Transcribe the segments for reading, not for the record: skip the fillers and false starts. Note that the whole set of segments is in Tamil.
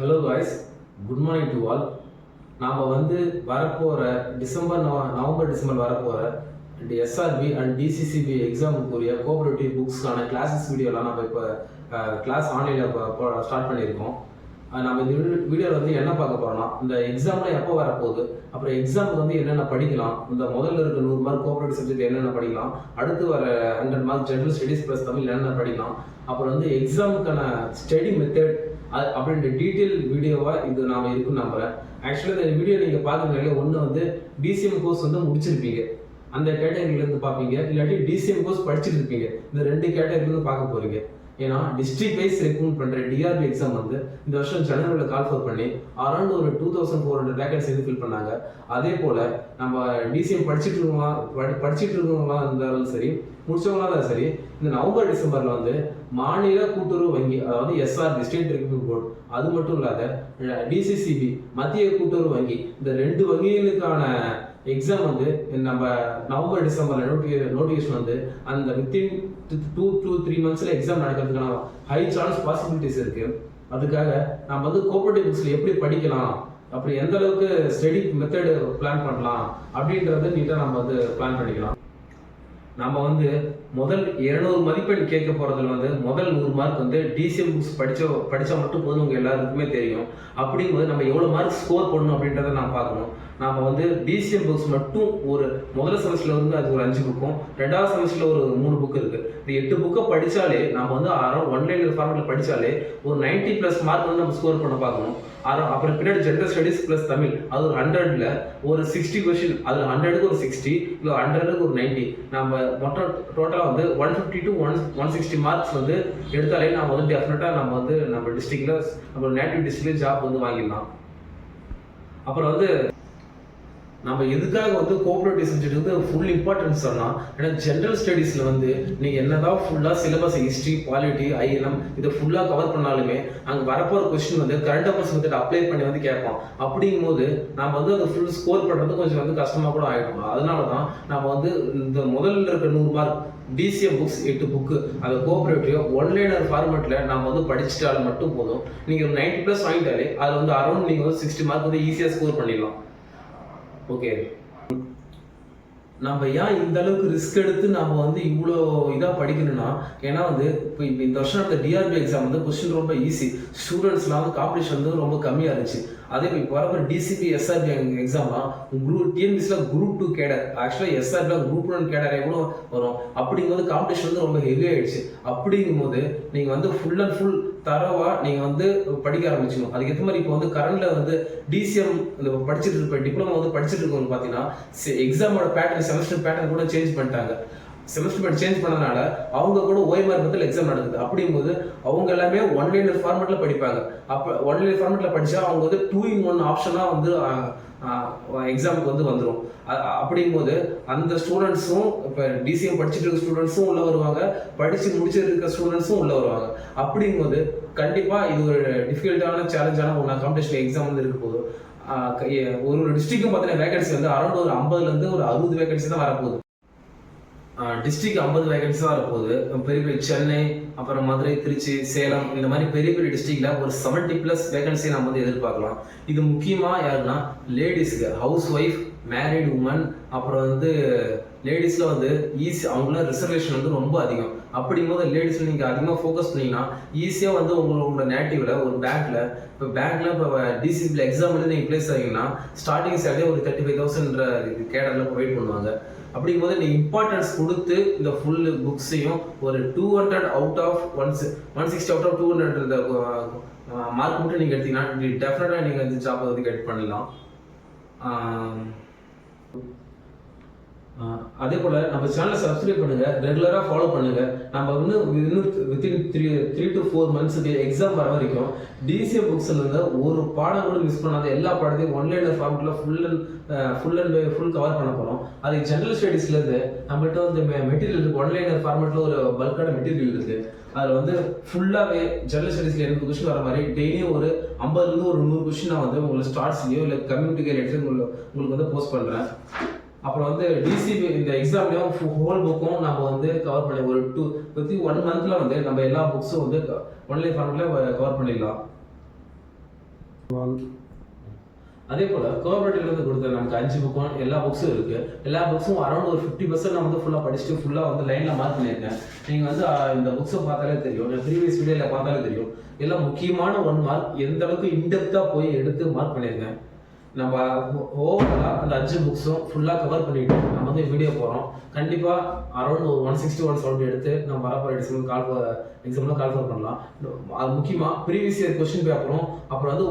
Hello guys, good morning to all. நாம் வரப்போகிற நவம்பர் டிசம்பர் வரப்போகிற எஸ்ஆர்பி அண்ட் டிசிசிபி எக்ஸாமுக்குரிய கோஆபரேட்டிவ் புக்ஸ்க்கான கிளாஸஸ் வீடியோலாம் நம்ம இப்போ கிளாஸ் ஆன்லைனில் ஸ்டார்ட் பண்ணியிருக்கோம். நம்ம இந்த வீடியோவில் என்ன பார்க்க போகிறோம்னா, இந்த எக்ஸாமில் எப்போ வரப்போகுது, அப்புறம் எக்ஸாமுக்கு என்னென்ன படிக்கலாம், இந்த முதல்ல இருக்க 100 மார்க் கோஆபரேட்டிவ் சப்ஜெக்ட் என்னென்ன படிக்கலாம், அடுத்து வர 100 mark general studies plus Tamil என்னென்ன படிக்கலாம், அப்புறம் எக்ஸாமுக்கான ஸ்டடி மெத்தட் அப்படின்ற டீட்டெயில் வீடியோவாக இது நாம் இருக்குன்னு நம்புகிறேன். ஆக்சுவலாக இந்த வீடியோ நீங்கள் பார்க்குறதுனால ஒன்று டிசிஎம் கோர்ஸ் முடிச்சிருப்பீங்க, அந்த கேட்டகரியிலேருந்து பார்ப்பீங்க, இல்லாட்டி டிசிஎம் கோர்ஸ் படிச்சுட்டு இருப்பீங்க. இந்த 2 கேட்டகரியிலேருந்து பார்க்க போகிறீங்க. ஏன்னா டிஸ்ட்ரிக்ட் வைஸ் ரெக்ரூட் பண்ணுற டிஆர்பி எக்ஸாம் இந்த வருஷம் ஜனவரியில் கால் ஃபோர் பண்ணி அரௌண்ட் ஒரு 2400 வேகன்சி ஃபில் பண்ணாங்க. அதே போல் நம்ம டிசிஎம் படிச்சுட்டு இருக்கவங்களா இருந்தாலும் சரி, முடிச்சவங்களா இருந்தாலும் சரி, இந்த நவம்பர் டிசம்பரில் மாநில கூட்டுறவு வங்கி, அதாவது எஸ்ஆர்பி ஸ்டேட் ரெக்ரூட்மெண்ட் போர்டு, அது மட்டும் இல்லாத டிசிசிபி மத்திய கூட்டுறவு வங்கி, இந்த 2 வங்கிகளுக்கான எக்ஸாம் நம்ம நவம்பர் டிசம்பர்ல நோட்டிஃபிகேஷன் அந்த வித்தின் 2 to 3 monthsல எக்ஸாம் நடக்கிறதுக்கான ஹை சான்ஸ் பாசிபிலிட்டிஸ் இருக்கு. அதுக்காக நம்ம கோஆபரேட்டிவ் புக்ஸ்ல எப்படி படிக்கலாம், அப்படி எந்த அளவுக்கு ஸ்டடி மெத்தட் பிளான் பண்ணலாம் அப்படின்றத நீட்டா நம்ம பிளான் பண்ணிக்கலாம். நம்ம முதல் 200 மதிப்பெண் கேட்க போறதுல முதல் 100 மார்க் டிசிஎம் புக்ஸ் படிச்சா மட்டும் போதும், உங்க எல்லாருக்குமே தெரியும். அப்படிங்கும்போது நம்ம எவ்வளவு மார்க் ஸ்கோர் பண்ணணும் அப்படின்றத நான் பார்க்கணும். நாம டிசிஎம் புக்ஸ் மட்டும் ஒரு முதல் செமஸ்டர்ல அது ஒரு 5 புக்கும், 2வது செமஸ்டர்ல ஒரு 3 புக் இருக்கு. இந்த 8 புக்கை படிச்சாலே நம்ம அரௌண்ட் ஒன்லைன் ஃபார்மெட்ல படிச்சாலே ஒரு 90+ மார்க் நம்ம ஸ்கோர் பண்ண பார்க்கணும். அப்புறம் பின்னாடி ஜென்ரல் ஸ்டடீஸ் பிளஸ் தமிழ், அது ஒரு 100ல ஒரு 60 கொஸ்டின், அதுல 100க்கு ஒரு 60, இல்லை 100க்கு ஒரு 90, நம்ம மொத்தம் டோட்டலா 150 to 160 மார்க்ஸ் எடுத்தாலே நம்ம டெஃபினட்டா நம்ம டிஸ்ட்ரிக்ட்ல, நம்ம நேட்டிவ் டிஸ்ட்ரிக்ட்ல ஜாப் வாங்கிடலாம். அப்புறம் நம்ம எதுக்காக கோஆபரேட்டிவ் சப்ஜெக்ட் ஃபுல் இம்பார்ட்டன்ஸ் சொன்னா, ஏன்னா ஜென்ரல் ஸ்டடீஸ்ல நீங்க என்னதான் ஃபுல்லா சிலபஸ் ஹிஸ்டரி, பாலிட்டி, ஐஎன்எம் இதை ஃபுல்லா கவர் பண்ணாலுமே அங்க வரப்போற question current affairs method apply பண்ணி கேட்பான். அப்படிங்கும் போது நம்ம அதை ஃபுல் ஸ்கோர் பண்றது கொஞ்சம் கஷ்டமா கூட ஆயிடும். அதனாலதான் நம்ம இந்த முதல்ல இருக்க 100 மார்க் டிசிஎம் புக்ஸ் 8 புக்கு, அந்த கோஆபரேட்டிவ் ஒன்லைனர் ஃபார்மேட்ல நம்ம படிச்சுட்டாலும் மட்டும் போதும். நீங்க 90+ வாங்கிட்டாலே அது அரௌண்ட் நீங்க 60 மார்க் ஈஸியா ஸ்கோர் பண்ணிடலாம். ஓகே, நம்ம ஏன் இந்த அளவுக்கு ரிஸ்க் எடுத்து நம்ம இவ்வளோ இதாக படிக்கணும்னா, ஏன்னா இப்போ இந்த வருஷம் அந்த டிஆர்பி எக்ஸாம் கொஸ்டின் ரொம்ப ஈஸி, ஸ்டூடெண்ட்ஸ்லாம் காம்படிஷன் ரொம்ப கம்மியாக இருந்துச்சு. அதே இப்போ வரப்போ டிசிபி எஸ்ஆர்பி எக்ஸாம்லாம் டிஎன்பிசியில் குரூப் 2 கேடர், ஆக்சுவலாக எஸ்ஆர்பியில் குரூப் 1 கேடர் எவ்வளோ வரும். அப்படிங்கும்போது காம்படிஷன் ரொம்ப ஹெவி ஆயிடுச்சு. அப்படிங்கும்போது நீங்கள் ஃபுல் அண்ட் ஃபுல் தரவா நீங்க படிக்க ஆரம்பிச்சுக்கணும். அதுக்கேற்ற மாதிரி இப்போ கரண்ட்ல டிசிஎம் படிச்சுட்டு இருப்ப டிப்ளமோ படிச்சுட்டு இருக்கவங்க பாத்தீங்கன்னா எக்ஸாமோட பேட்டர்ன், செமஸ்டர் பேட்டர்ன் கூட சேஞ்ச் பண்ணிட்டாங்க. செமஸ்டர் பேட்டர்ன் சேஞ்ச் பண்ணனால அவங்க கூட ஓஎம்ஆர் மெத்தட்ல எக்ஸாம் நடக்குது. அப்படிங்கும்போது அவங்க எல்லாமே ஒன்லைனர் ஃபார்மேட்ல படிப்பாங்க. அப்ப ஒன்லைனர் ஃபார்மேட்ல படிச்சா அவங்க 2-in-1 ஆப்ஷனா எக்ஸாமுக்கு வந்துடும். அப்படிங்கும்போது அந்த ஸ்டூடெண்ட்ஸும் இப்போ டிசிஎம் படிச்சுட்டு இருக்க ஸ்டூடெண்ட்ஸும் உள்ள வருவாங்க, படிச்சு முடிச்சுட்டு இருக்க ஸ்டூடெண்ட்ஸும் உள்ள வருவாங்க. அப்படிங்கும்போது கண்டிப்பா இது ஒரு டிஃபிகல்ட்டான சேலஞ்சான ஒன்று காம்படிஷன் எக்ஸாம் இருக்க போகுது. ஒரு டிஸ்ட்ரிக்டும் பார்த்தீங்கன்னா வேகன்சி அரௌண்ட் ஒரு 50ல இருந்து ஒரு 60 வேகன்சி தான் வரப்போகுது. டிஸ்ட்ரிக்ட் 50 வேகன்சி தான் வரப்போகுது. பெரிய பெரிய சென்னை, அப்புறம் மதுரை, திருச்சி, சேலம், இந்த மாதிரி பெரிய பெரிய டிஸ்ட்ரிக்ட்ல ஒரு 70+ வேகன்சி நம்ம எதிர்பார்க்கலாம். இது முக்கியமா யாருன்னா லேடிஸ்க்கு, ஹவுஸ் ஒய்ஃப், மேரிட் உமன், அப்புறம் லேடிஸ்ல ஈஸி, அவங்கள ரிசர்வேஷன் ரொம்ப அதிகம். அப்படிங்கும்போது லேடிஸ்ல நீங்க அதிகமா ஃபோக்கஸ் பண்ணீங்கன்னா ஈஸியா உங்களோட நேட்டிவ்ல ஒரு பேங்க்ல, இப்போ டிசிபில எக்ஸாம் நீங்க பிளேஸ் ஆகிங்கன்னா ஸ்டார்டிங் சேலரி ஒரு 35,000 கேடர்ல ப்ரொவைட் பண்ணுவாங்க. அப்படிங்கும்போது நீ இம்பார்ட்டன்ஸ் கொடுத்து இந்த ஃபுல் புக்ஸையும் ஒரு 200 out of 160 out of 200 mark மட்டும் நீங்க எடுத்தீங்கன்னா டெஃபினட்டா நீங்க இந்த ஜாப் கெட் பண்ணலாம். அதே போல நம்ம சேனலை சப்ஸ்கிரைப் பண்ணுங்க, ரெகுலரா ஃபாலோ பண்ணுங்க. நம்ம இன்னும் வித்தின் 3 to 4 monthsக்கு எக்ஸாம் வர வரைக்கும் டிசிஎம் புக்ஸ்ல ஒரு பாடம் கூட மிஸ் பண்ணாத எல்லா பாடத்தையும் ஒன்லைனர் ஃபார்மெட்ல ஃபுல் கவர் பண்ண போறோம். அதுக்கு ஜெனரல் ஸ்டடீஸ்ல இருந்து நம்மள்ட்ட மெட்டீரியல் இருக்கு, ஒன்லைனர் ஃபார்மெட்ல ஒரு பல்கான மெட்டீரியல் இருக்கு. அதுல ஃபுல்லாவே ஜெனரல் ஸ்டடீஸ்ல 80 கொஸ்டின் வர மாதிரி டெய்லியும் ஒரு 50ல இருந்து ஒரு 100 கொஸ்டின் நான் உங்களுக்கு ஸ்டார்ட்ஸ்லயோ இல்லை கம்யூனிட்டி கைட்லையோ உங்களுக்கு போஸ்ட் பண்றேன். அப்புறம் டிசிபி இந்த எக்ஸாம்லயும் ஹோல் புக்கும் நம்ம கவர் பண்ணி ஒரு 1 monthல நம்ம எல்லா புக்ஸும் ஒன்லைன் ஃபார்மெட்ல கவர் பண்ணிடலாம். அதே போல் கோஆபரேட்டிவ்லேருந்து கொடுத்த நமக்கு 5 புக்கும் எல்லா புக்ஸும் இருக்குது. எல்லா புக்ஸும் அரௌண்ட் ஒரு 50% நான் வந்து ஃபுல்லாக படிச்சுட்டு ஃபுல்லாக வந்து லைனில் மார்க் பண்ணியிருக்கேன். நீங்கள் வந்து இந்த புக்ஸை பார்த்தாலே தெரியும், ப்ரீவியஸ் வீடியோவில் பார்த்தாலே தெரியும், எல்லாம் முக்கியமான 1 மார்க் எந்த அளவுக்கு இன்டெப்த்தாக போய் எடுத்து மார்க் பண்ணியிருக்கேன். நம்ம ஓவராலாக அந்த 5 புக்ஸும் ஃபுல்லாக கவர் பண்ணிட்டு நம்ம வந்து வீடியோ போகிறோம். கண்டிப்பாக அரௌண்ட் ஒரு 160 170 எடுத்து நம்ம வரப்போகிற எக்ஸாமில் கால்ஃபர் பண்ணலாம். அது முக்கியமாக ப்ரீவியஸ் இயர் கொஸ்டின் பேப்பரும் அப்புறம் வந்து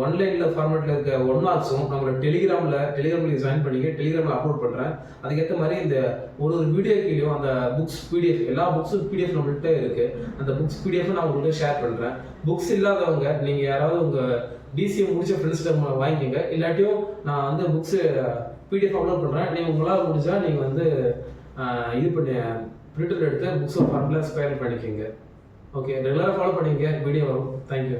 ஒன்லைனில் ஃபார்மேட்டில் இருக்க 1 மார்க்ஸும் நம்மளோட டெலிகிராமில் ஜாயின் பண்ணிக்க டெலிகிராமில் அப்லோட் பண்ணுறேன். அதுக்கேற்ற மாதிரி இந்த ஒரு வீடியோ கீழேயும் அந்த புக்ஸ் பிடிஎஃப் எல்லா புக்ஸும் பிடிஎஃப் நம்மள்கிட்ட இருக்குது. அந்த புக்ஸ் பிடிஎஃப் நான் உங்களுக்கு ஷேர் பண்ணுறேன். புக்ஸ் இல்லாதவங்க நீங்கள் யாராவது உங்கள் டிசிஏ முடிச்ச ஃப்ரெண்ட்ஸ்கிட்ட வாங்கிக்கோங்க. இல்லாட்டியும் நான் வந்து புக்ஸு பிடிஎஃப் அப்லோட் பண்ணுறேன். நீங்கள் உங்களால் முடிஞ்சால் நீங்கள் வந்து இது பண்ணி பிரிண்டர் எடுத்து புக்ஸ் ஃபார்மில் ஸ்கொயர் பண்ணிக்கோங்க. ஓகே, ரெகுலராக ஃபாலோ பண்ணிக்கங்க, வீடியோ வரும். தேங்க்யூ.